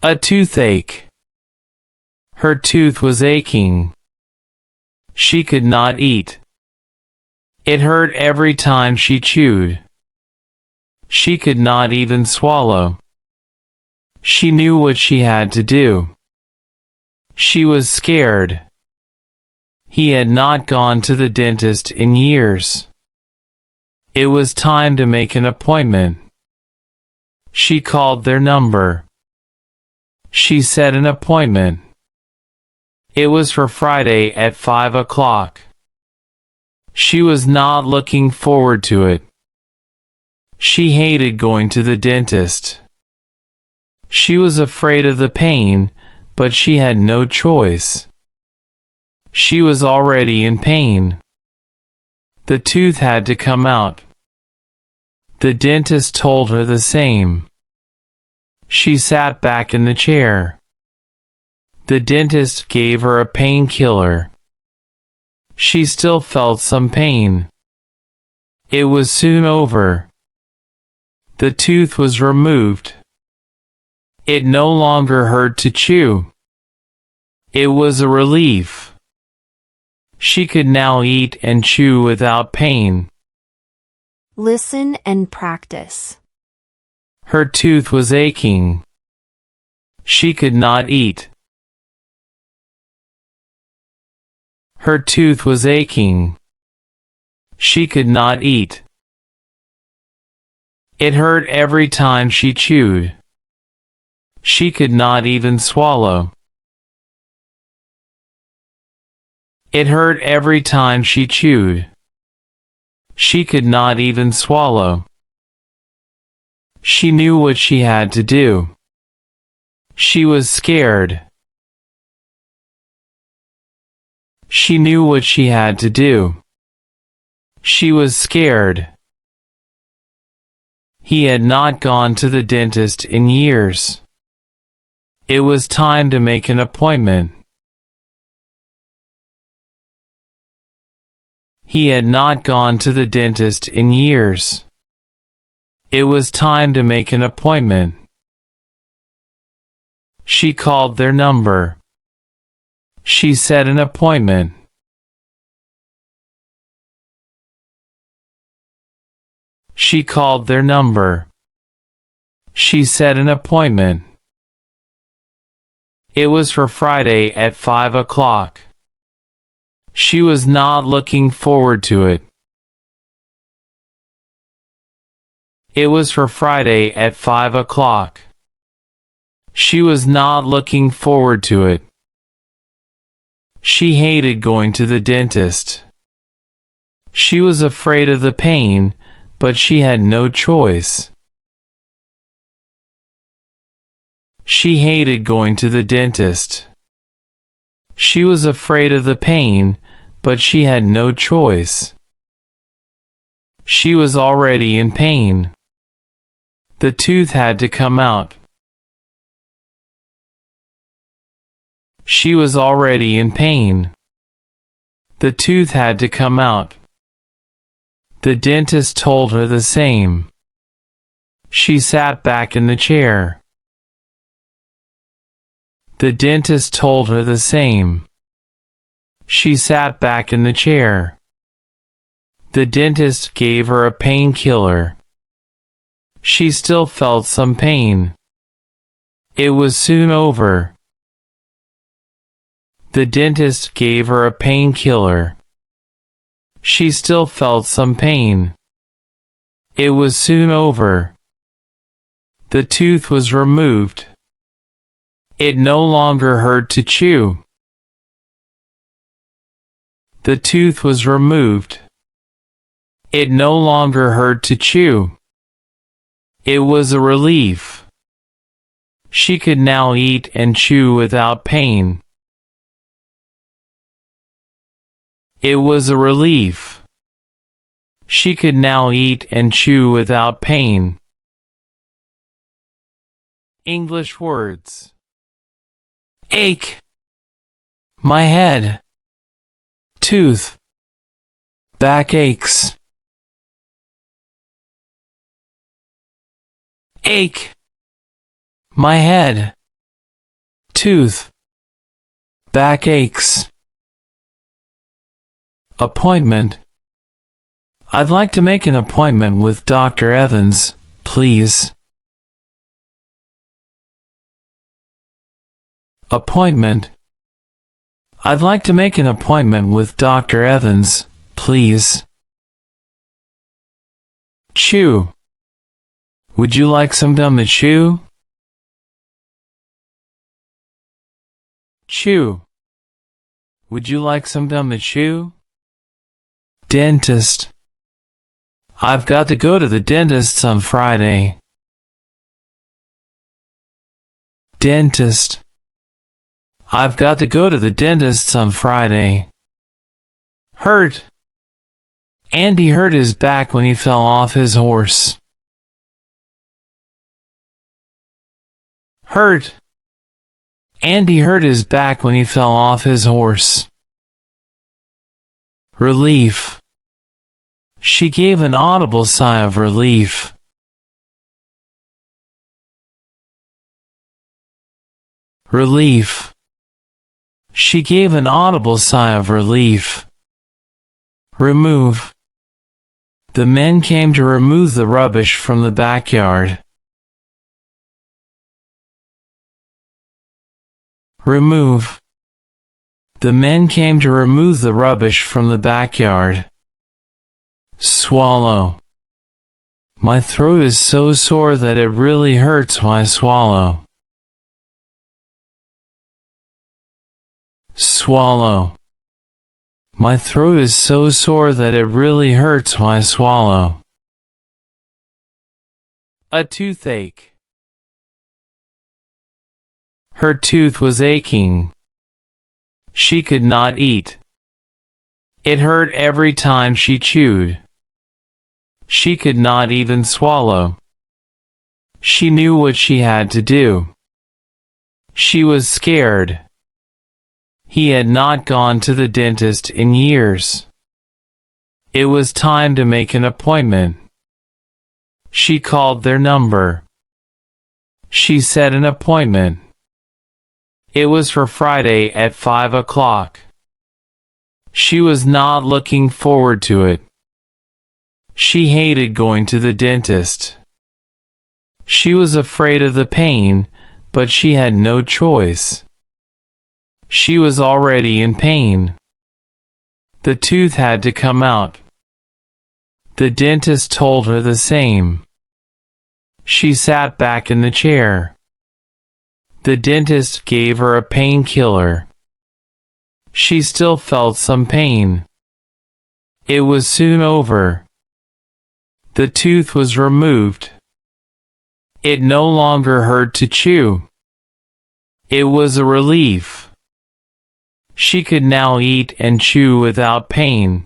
A toothache. Her tooth was aching. She could not eat. It hurt every time she chewed. She could not even swallow. She knew what she had to do. She was scared. He had not gone to the dentist in years. It was time to make an appointment. She called their number. She set an appointment. It was for Friday at 5 o'clock. She was not looking forward to it. She hated going to the dentist. She was afraid of the pain, but she had no choice. She was already in pain. The tooth had to come out. The dentist told her the same. She sat back in the chair. The dentist gave her a painkiller. She still felt some pain. It was soon over. The tooth was removed. It no longer hurt to chew. It was a relief. She could now eat and chew without pain. Listen and practice. Her tooth was aching. She could not eat. Her tooth was aching. She could not eat. It hurt every time she chewed. She could not even swallow. It hurt every time she chewed. She could not even swallow. She knew what she had to do. She was scared. She knew what she had to do. She was scared. He had not gone to the dentist in years. It was time to make an appointment. He had not gone to the dentist in years. It was time to make an appointment. She called their number. She set an appointment. She called their number. She set an appointment. It was for Friday at 5 o'clock. She was not looking forward to it. It was for Friday at 5 o'clock. She was not looking forward to it. She hated going to the dentist. She was afraid of the pain, but she had no choice. She hated going to the dentist. She was afraid of the pain, but she had no choice. She was already in pain. The tooth had to come out. She was already in pain. The tooth had to come out. The dentist told her the same. She sat back in the chair. The dentist told her the same. She sat back in the chair. The dentist gave her a painkiller. She still felt some pain. It was soon over. The dentist gave her a painkiller. She still felt some pain. It was soon over. The tooth was removed. It no longer hurt to chew. The tooth was removed. It no longer hurt to chew. It was a relief. She could now eat and chew without pain. It was a relief. She could now eat and chew without pain. English words. Ache. My head. Tooth. Back aches. Ache. My head. Tooth. Back aches. Appointment. I'd like to make an appointment with Dr. Evans, please. Appointment. I'd like to make an appointment with Dr. Evans, please. Chew. Would you like some gum to chew? Chew. Would you like some gum to chew? Dentist. I've got to go to the dentist on Friday. Dentist. I've got to go to the dentist on Friday. Hurt. Andy hurt his back when he fell off his horse. Hurt. Andy hurt his back when he fell off his horse. Relief. She gave an audible sigh of relief. Relief. She gave an audible sigh of relief. Remove. The men came to remove the rubbish from the backyard. Remove. The men came to remove the rubbish from the backyard. Swallow. My throat is so sore that it really hurts when I swallow. Swallow. My throat is so sore that it really hurts when I swallow. A toothache. Her tooth was aching. She could not eat. It hurt every time she chewed. She could not even swallow. She knew what she had to do. She was scared. He had not gone to the dentist in years. It was time to make an appointment. She called their number. She set an appointment. It was for Friday at 5 o'clock. She was not looking forward to it. She hated going to the dentist. She was afraid of the pain, but she had no choice. She was already in pain. The tooth had to come out. The dentist told her the same. She sat back in the chair. The dentist gave her a painkiller. She still felt some pain. It was soon over. The tooth was removed. It no longer hurt to chew. It was a relief. She could now eat and chew without pain.